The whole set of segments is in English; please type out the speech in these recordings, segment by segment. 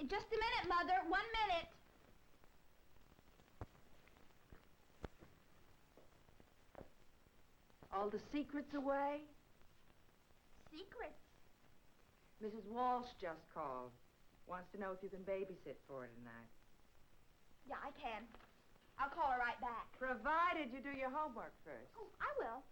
Just a minute, Mother. 1 minute. All the secrets away? Secrets? Mrs. Walsh just called. Wants to know if you can babysit for her tonight. Yeah, I can. I'll call her right back. Provided you do your homework first. Oh, I will.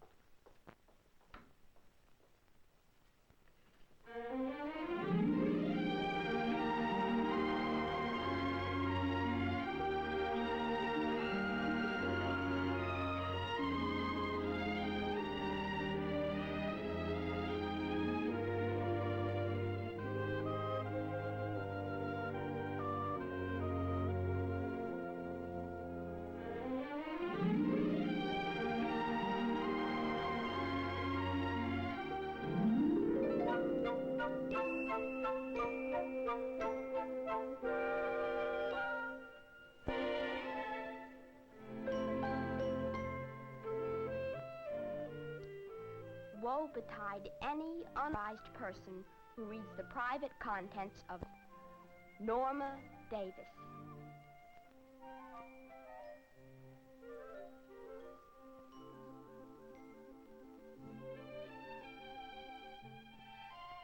Woe betide any unwise person who reads the private contents of Norma Davis.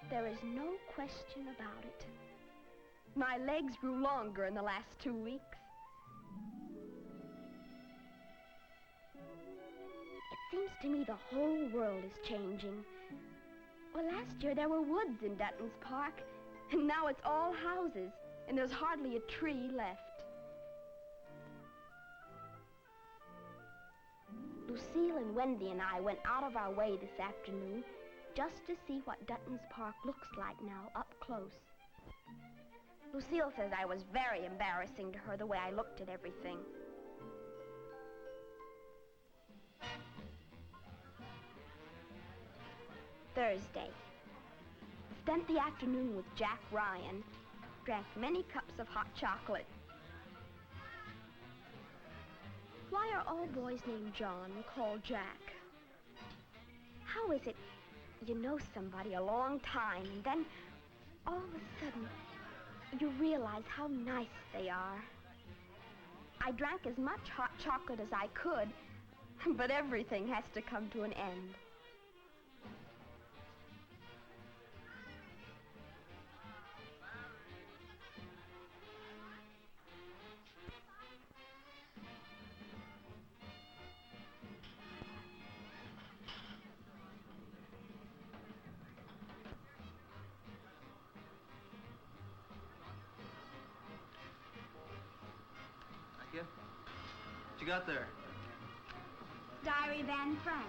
There is no question about it. My legs grew longer in the last 2 weeks. It seems to me the whole world is changing. Well, last year there were woods in Dutton's Park, and now it's all houses, and there's hardly a tree left. Lucille and Wendy and I went out of our way this afternoon just to see what Dutton's Park looks like now up close. Lucille says I was very embarrassing to her the way I looked at everything. Thursday. Spent the afternoon with Jack Ryan. Drank many cups of hot chocolate. Why are all boys named John called Jack? How is it you know somebody a long time and then all of a sudden you realize how nice they are? I drank as much hot chocolate as I could, but everything has to come to an end. What you got there? Diary of Anne Frank.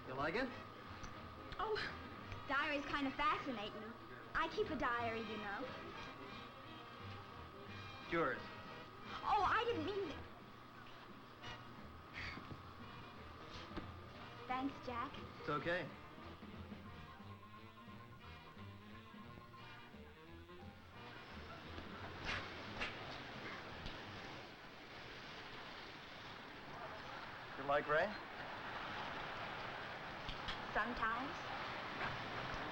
You like it? Oh, diary's kind of fascinating. I keep a diary, you know. It's yours. Oh, I didn't mean it. Thanks, Jack. It's okay. You like Ray? Sometimes.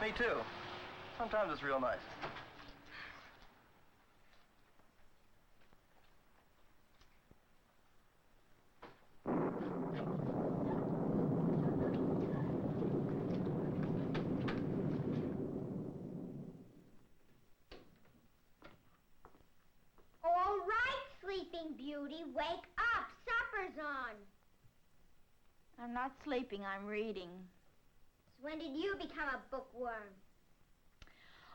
Me too. Sometimes it's real nice. All right, Sleeping Beauty, wake up. Supper's on. I'm not sleeping, I'm reading. So when did you become a bookworm?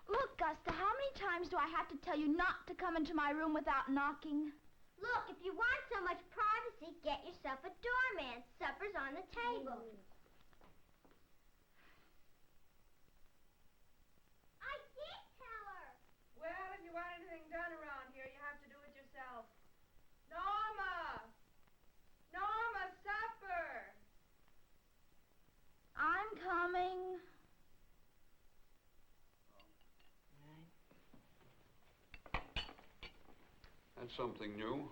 Look, Gusta, how many times do I have to tell you not to come into my room without knocking? Look, if you want so much privacy, get yourself a doorman. Supper's on the table. I did tell her. Well, if you want anything done around here, you have to do it yourself. Norma! Norma, supper! I'm coming. That's something new.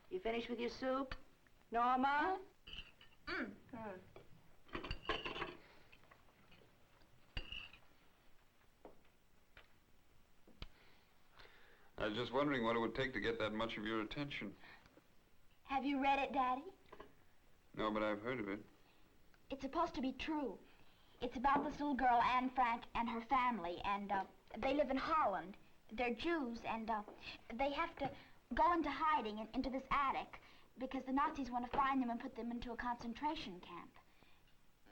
You finished with your soup? Norma? I was just wondering what it would take to get that much of your attention. Have you read it, Daddy? No, but I've heard of it. It's supposed to be true. It's about this little girl, Anne Frank, and her family, and they live in Holland. They're Jews, and they have to go into hiding into this attic because the Nazis want to find them and put them into a concentration camp.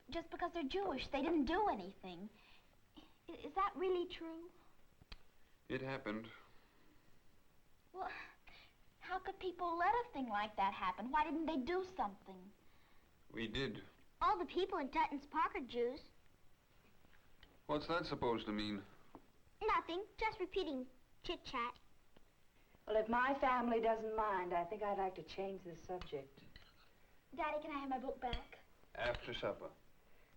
Just because they're Jewish, they didn't do anything. Is that really true? It happened. Well, how could people let a thing like that happen? Why didn't they do something? We did. All the people in Dutton's Park are Jews. What's that supposed to mean? Nothing, just repeating chit-chat. Well, if my family doesn't mind, I think I'd like to change the subject. Daddy, can I have my book back? After supper.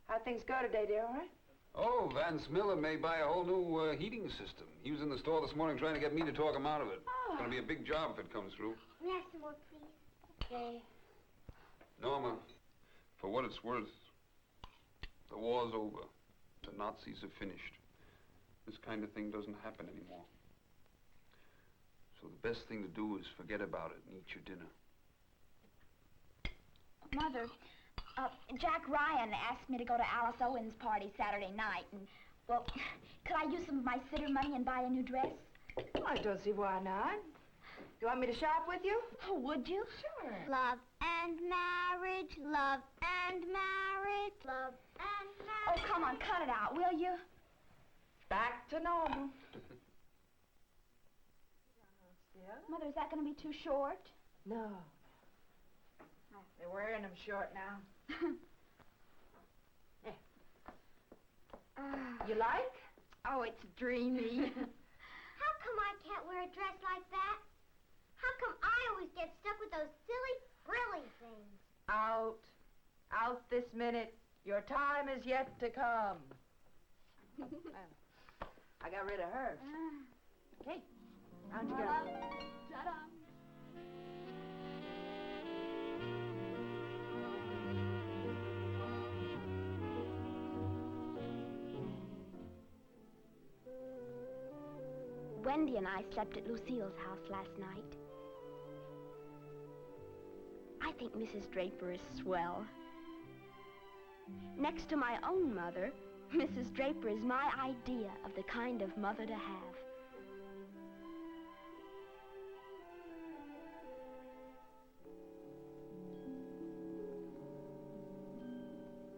How'd things go today, dear, all right? Oh, Vance Miller may buy a whole new heating system. He was in the store this morning trying to get me to talk him out of it. Oh. It's going to be a big job if it comes through. May I have some more, please? Okay. Norma, for what it's worth, the war's over. The Nazis are finished. This kind of thing doesn't happen anymore. So the best thing to do is forget about it and eat your dinner. Mother, Jack Ryan asked me to go to Alice Owen's party Saturday night, and, well, could I use some of my sitter money and buy a new dress? I don't see why not. You want me to shop with you? Oh, would you? Sure. Love and marriage, love and marriage, love and Oh, marriage. come on, cut it out, will you? Back to normal. Mother, is that going to be too short? No. They're wearing them short now. You like? Oh, it's dreamy. How come I can't wear a dress like that? How come I always get stuck with those silly, frilly things? Out. Out this minute. Your time is yet to come. I got rid of her. Okay. Out you go. Ta-da. Wendy and I slept at Lucille's house last night. I think Mrs. Draper is swell. Next to my own mother, Mrs. Draper is my idea of the kind of mother to have.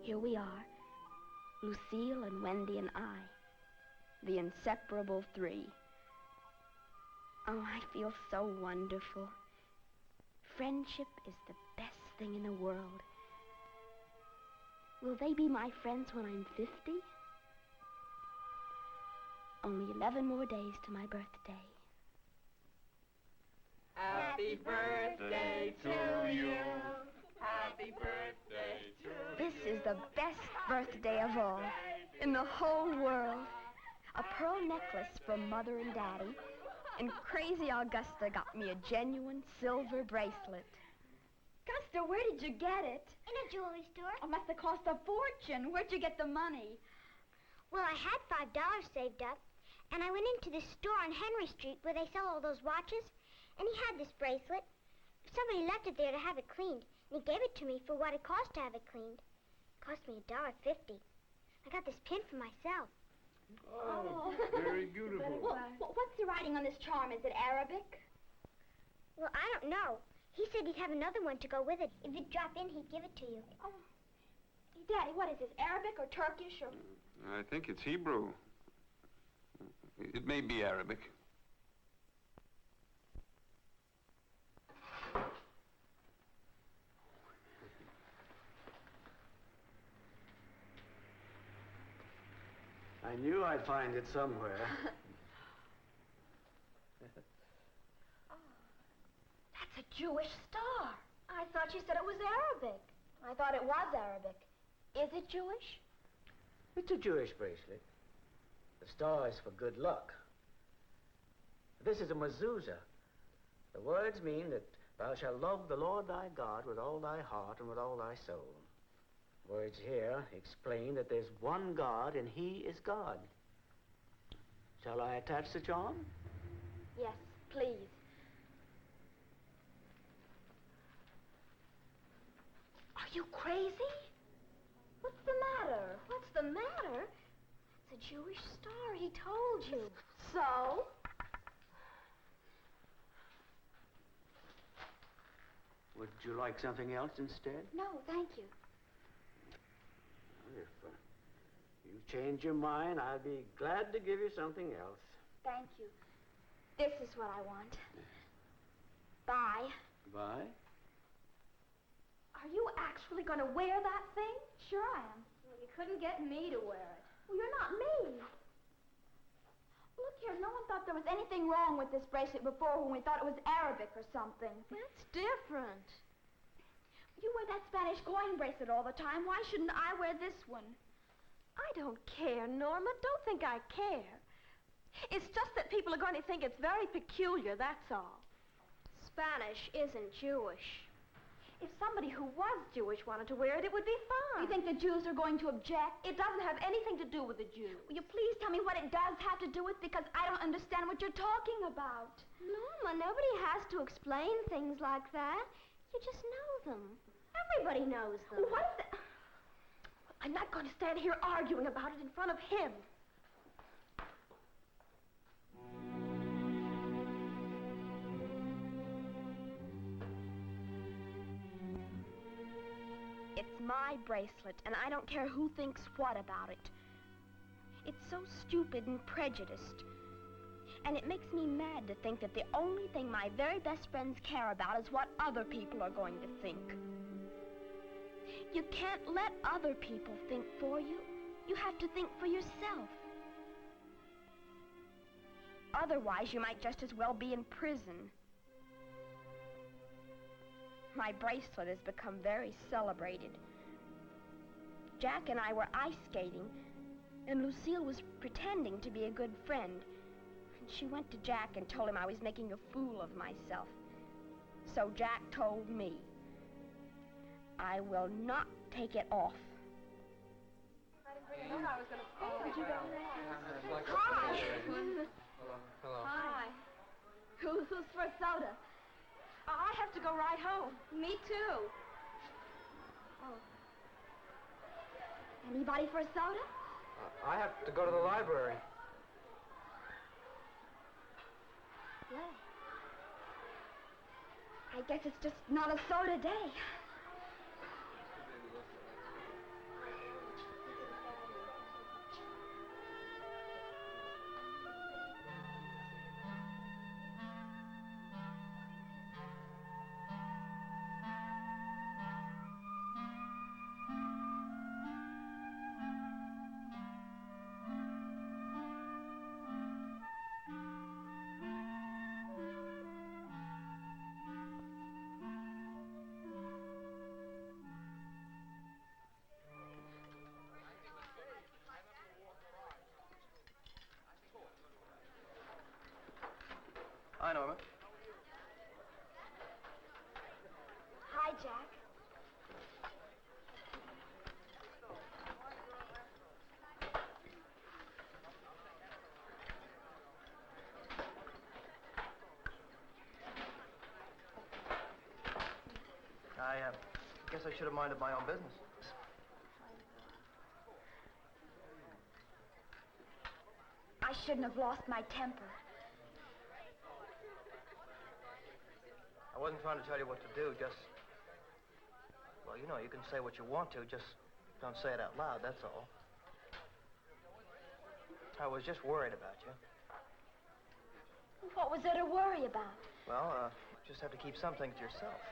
Here we are, Lucille and Wendy and I, the inseparable three. Oh, I feel so wonderful. Friendship is the best thing in the world. Will they be my friends when I'm 50? Only 11 more days to my birthday. Happy birthday to you. Happy birthday to you. This is the best birthday of all in the whole world. A pearl necklace from Mother and Daddy, and crazy Augusta got me a genuine silver bracelet. Augusta, where did you get it? In a jewelry store. It must have cost a fortune. Where'd you get the money? Well, I had $5 saved up, and I went into this store on Henry Street where they sell all those watches, and he had this bracelet. Somebody left it there to have it cleaned, and he gave it to me for what it cost to have it cleaned. It cost me $1.50. I got this pin for myself. Oh, very beautiful. Well, what's the writing on this charm? Is it Arabic? Well, I don't know. He said he'd have another one to go with it. If it dropped in, he'd give it to you. Oh, Daddy, what is this, Arabic or Turkish or... I think it's Hebrew. It may be Arabic. I knew I'd find it somewhere. That's a Jewish star. I thought you said it was Arabic. I thought it was Arabic. Is it Jewish? It's a Jewish bracelet. The star is for good luck. This is a mezuzah. The words mean that thou shalt love the Lord thy God with all thy heart and with all thy soul. Words here explain that there's one God and he is God. Shall I attach the charm? Yes. Please. Are you crazy? What's the matter? What's the matter? It's a Jewish star, he told you. So? Would you like something else instead? No, thank you. Well, if you change your mind, I'll be glad to give you something else. Thank you. This is what I want. Bye. Bye? Are you actually going to wear that thing? Sure I am. Well, you couldn't get me to wear it. Well, you're not me. Look here, no one thought there was anything wrong with this bracelet before when we thought it was Arabic or something. That's different. You wear that Spanish coin bracelet all the time. Why shouldn't I wear this one? I don't care, Norma. Don't think I care. It's just that people are going to think it's very peculiar, that's all. Spanish isn't Jewish. If somebody who was Jewish wanted to wear it, it would be fine. You think the Jews are going to object? It doesn't have anything to do with the Jews. Will you please tell me what it does have to do with, because I don't understand what you're talking about. Norma, nobody has to explain things like that. You just know them. Everybody knows them. What is it? I'm not going to stand here arguing about it in front of him. It's my bracelet, and I don't care who thinks what about it. It's so stupid and prejudiced. And it makes me mad to think that the only thing my very best friends care about is what other people are going to think. You can't let other people think for you. You have to think for yourself. Otherwise, you might just as well be in prison. My bracelet has become very celebrated. Jack and I were ice skating, and Lucille was pretending to be a good friend. And she went to Jack and told him I was making a fool of myself. So Jack told me. I will not take it off. I didn't know I was going to... Did you go there? Hi. Hello. Hi. Who's for a soda? I have to go right home. Me too. Oh. Anybody for a soda? I have to go to the library. Well, I guess it's just not a soda day. Hi, Norma. Hi, Jack. I guess I should have minded my own business. I shouldn't have lost my temper. I wasn't trying to tell you what to do, just... Well, you know, you can say what you want to, just don't say it out loud, that's all. I was just worried about you. What was there to worry about? Well, just have to keep some things to yourself.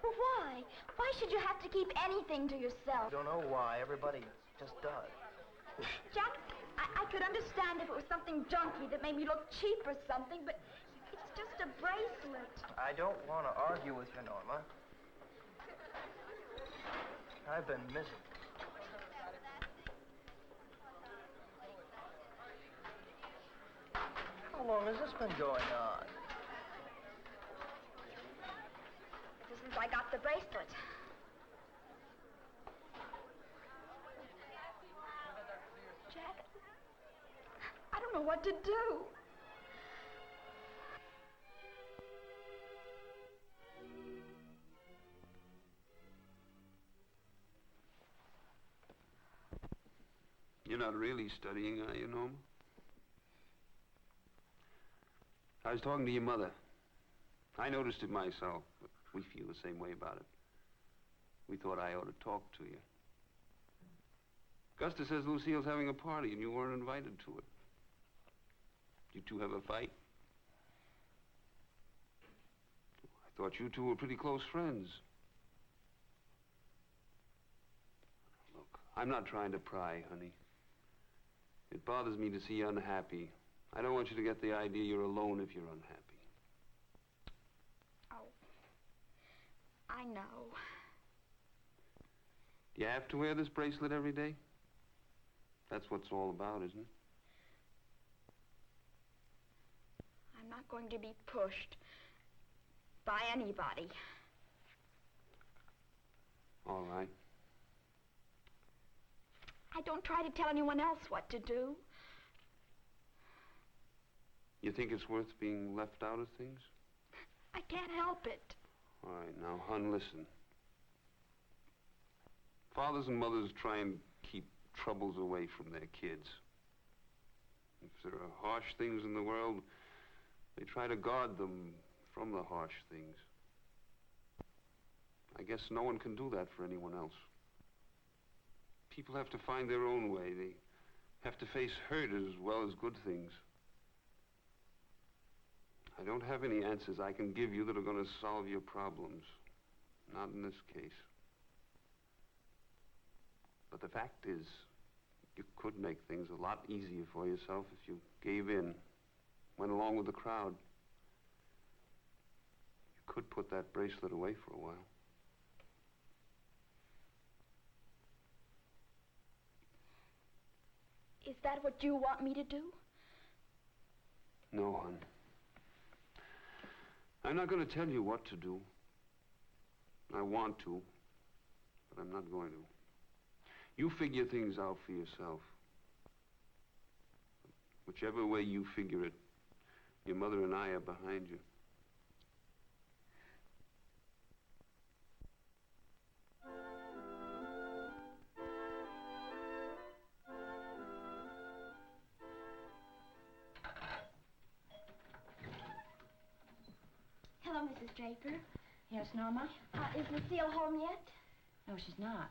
Well, why? Why should you have to keep anything to yourself? I don't know why. Everybody just does. Jack, I could understand if it was something junky that made me look cheap or something, but it's just a bracelet. I don't want to argue with you, Norma. I've been miserable. How long has this been going on? Since I got the bracelet. Jack, I don't know what to do. not really studying, are you, Norma? I was talking to your mother. I noticed it myself, but we feel the same way about it. We thought I ought to talk to you. Gusta says Lucille's having a party and you weren't invited to it. You two have a fight? I thought you two were pretty close friends. Look, I'm not trying to pry, honey. It bothers me to see you unhappy. I don't want you to get the idea you're alone if you're unhappy. Oh, I know. Do you have to wear this bracelet every day? That's what it's all about, isn't it? I'm not going to be pushed by anybody. All right. I don't try to tell anyone else what to do. You think it's worth being left out of things? I can't help it. All right, now, hon, listen. Fathers and mothers try and keep troubles away from their kids. If there are harsh things in the world, they try to guard them from the harsh things. I guess no one can do that for anyone else. People have to find their own way. They have to face hurt as well as good things. I don't have any answers I can give you that are going to solve your problems. Not in this case. But the fact is, you could make things a lot easier for yourself if you gave in, went along with the crowd. You could put that bracelet away for a while. Is that what you want me to do? No, hon. I'm not going to tell you what to do. I want to, but I'm not going to. You figure things out for yourself. Whichever way you figure it, your mother and I are behind you. Hello, Mrs. Draper. Yes, Norma? Is Lucille home yet? No, she's not.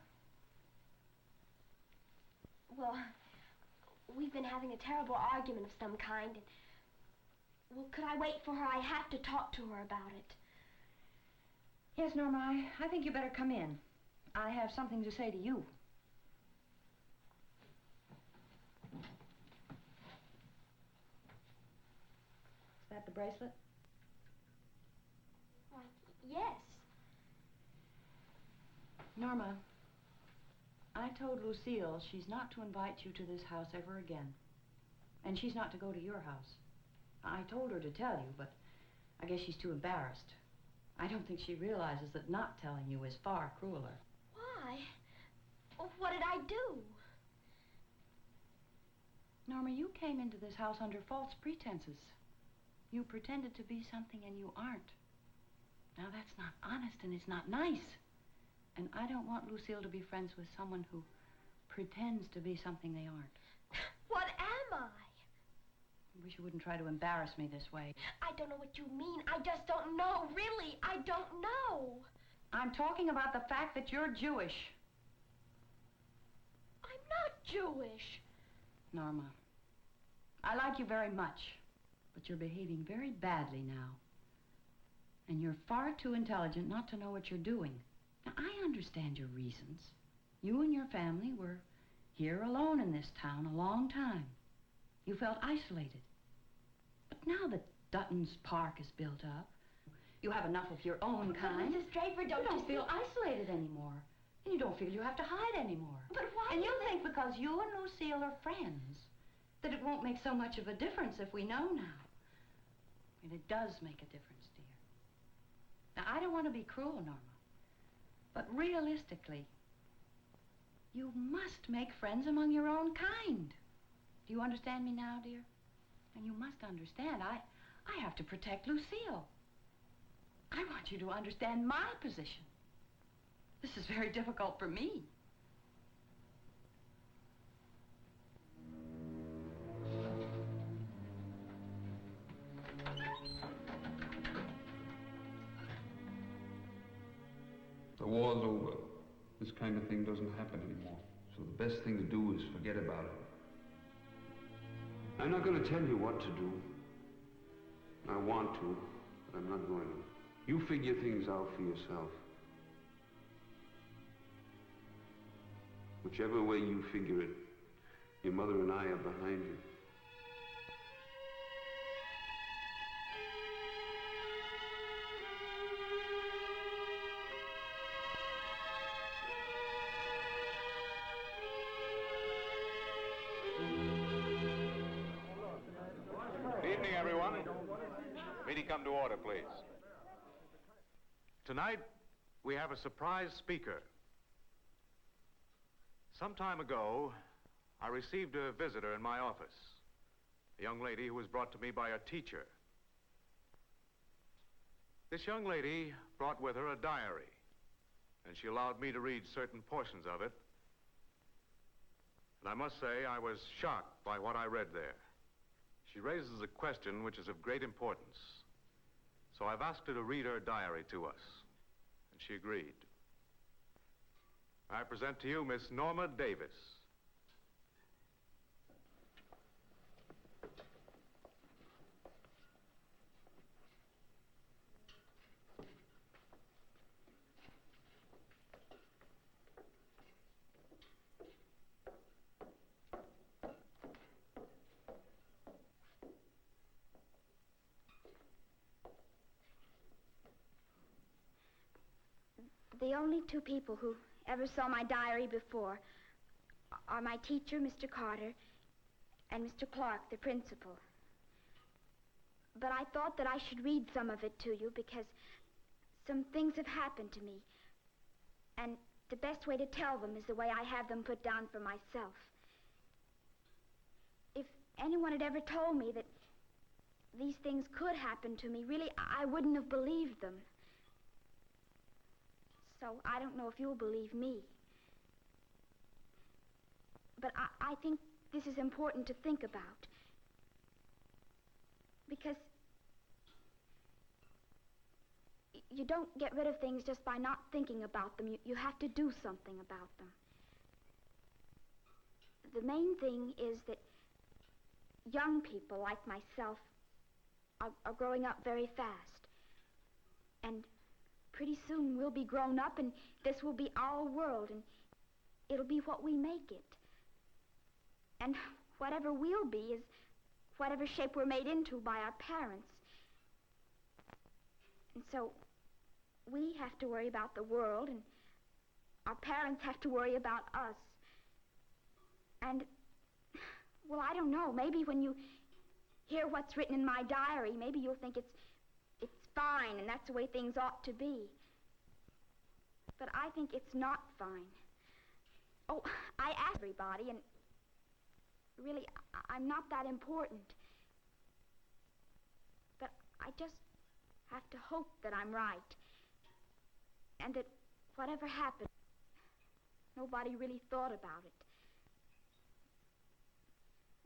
Well, we've been having a terrible argument of some kind. And, well, could I wait for her? I have to talk to her about it. Yes, Norma, I think you better come in. I have something to say to you. Is that the bracelet? Why, yes. Norma, I told Lucille she's not to invite you to this house ever again. And she's not to go to your house. I told her to tell you, but I guess she's too embarrassed. I don't think she realizes that not telling you is far crueler. Why? Well, what did I do? Norma, you came into this house under false pretenses. You pretended to be something and you aren't. Now, that's not honest and it's not nice. And I don't want Lucille to be friends with someone who pretends to be something they aren't. What am I? I wish you wouldn't try to embarrass me this way. I don't know what you mean. I just don't know. Really, I don't know. I'm talking about the fact that you're Jewish. I'm not Jewish. Norma, I like you very much, but you're behaving very badly now. And you're far too intelligent not to know what you're doing. Now, I understand your reasons. You and your family were here alone in this town a long time. You felt isolated. But now that Dutton's Park is built up, you have enough of your own kind. But Mrs. Draper, You don't feel isolated anymore. And you don't feel you have to hide anymore. But why? And you think because you and Lucille are friends that it won't make so much of a difference if we know now. And it does make a difference, dear. Now, I don't want to be cruel, Norma. But realistically, you must make friends among your own kind. Do you understand me now, dear? And you must understand, I have to protect Lucille. I want you to understand my position. This is very difficult for me. The war's over. This kind of thing doesn't happen anymore. So the best thing to do is forget about it. I'm not going to tell you what to do. I want to, but I'm not going to. You figure things out for yourself. Whichever way you figure it, your mother and I are behind you. Good evening, everyone. Meeting come to order, please. Tonight, we have a surprise speaker. Some time ago, I received a visitor in my office, a young lady who was brought to me by a teacher. This young lady brought with her a diary, and she allowed me to read certain portions of it. And I must say, I was shocked by what I read there. She raises a question which is of great importance. So I've asked her to read her diary to us, and she agreed. I present to you Miss Norma Davis. The only two people who ever saw my diary before are my teacher, Mr. Carter, and Mr. Clark, the principal. But I thought that I should read some of it to you because some things have happened to me. And the best way to tell them is the way I have them put down for myself. If anyone had ever told me that these things could happen to me, really, I wouldn't have believed them. So I don't know if you'll believe me. But I think this is important to think about. Because you don't get rid of things just by not thinking about them. You have to do something about them. The main thing is that young people like myself are growing up very fast. And pretty soon we'll be grown up and this will be our world and it'll be what we make it. And whatever we'll be is whatever shape we're made into by our parents. And so we have to worry about the world and our parents have to worry about us. And, well, I don't know, maybe when you hear what's written in my diary, maybe you'll think it's fine, and that's the way things ought to be. But I think it's not fine. Oh, I asked everybody, and really, I'm not that important. But I just have to hope that I'm right. And that whatever happened, nobody really thought about it.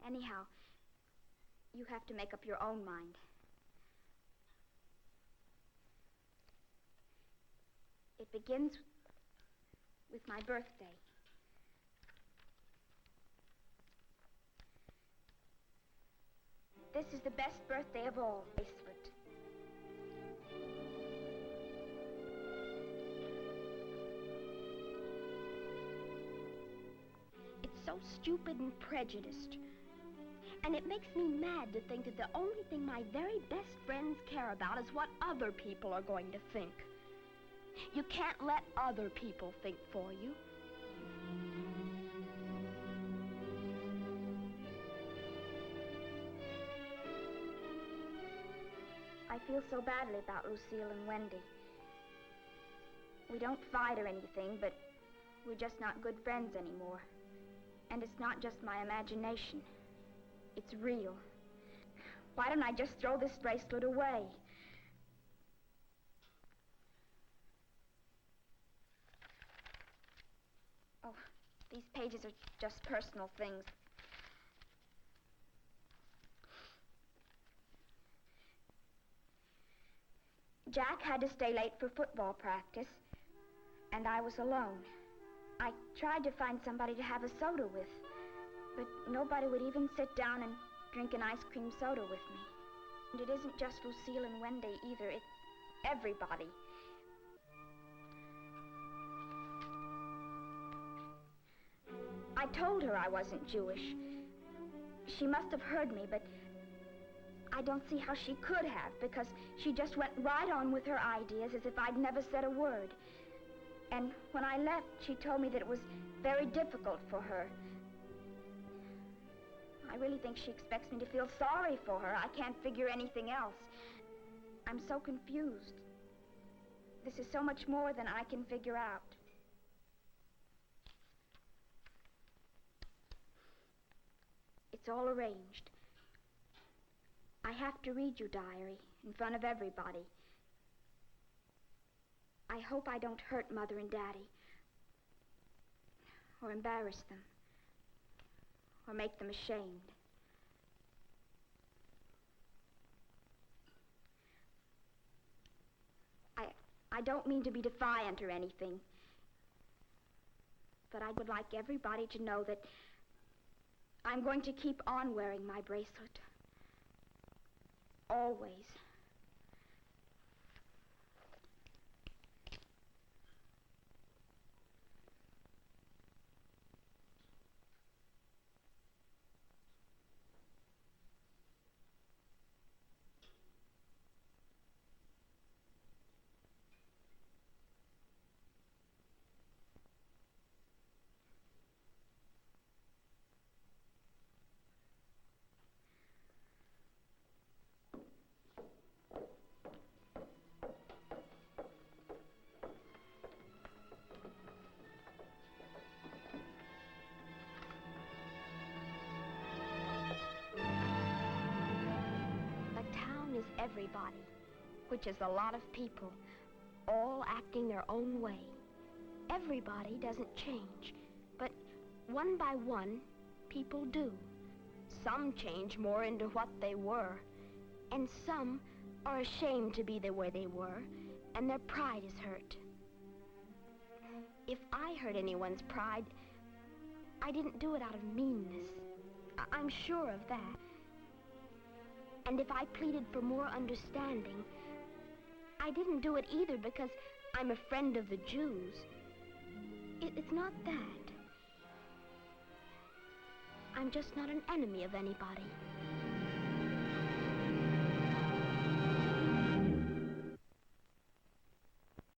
Anyhow, you have to make up your own mind. It begins with my birthday. This is the best birthday of all, Bracelet. It's so stupid and prejudiced. And it makes me mad to think that the only thing my very best friends care about is what other people are going to think. You can't let other people think for you. I feel so badly about Lucille and Wendy. We don't fight or anything, but we're just not good friends anymore. And it's not just my imagination. It's real. Why don't I just throw this bracelet away? Oh, these pages are just personal things. Jack had to stay late for football practice, and I was alone. I tried to find somebody to have a soda with, but nobody would even sit down and drink an ice cream soda with me. And it isn't just Lucille and Wendy either, it's everybody. I told her I wasn't Jewish. She must have heard me, but I don't see how she could have, because she just went right on with her ideas as if I'd never said a word. And when I left, she told me that it was very difficult for her. I really think she expects me to feel sorry for her. I can't figure anything else. I'm so confused. This is so much more than I can figure out. It's all arranged. I have to read you, diary, in front of everybody. I hope I don't hurt Mother and Daddy, or embarrass them, or make them ashamed. I don't mean to be defiant or anything, but I would like everybody to know that I'm going to keep on wearing my bracelet. Always. Everybody, which is a lot of people, all acting their own way. Everybody doesn't change, but one by one, people do. Some change more into what they were, and some are ashamed to be the way they were, and their pride is hurt. If I hurt anyone's pride, I didn't do it out of meanness. I'm sure of that. And if I pleaded for more understanding, I didn't do it either because I'm a friend of the Jews. It's not that. I'm just not an enemy of anybody.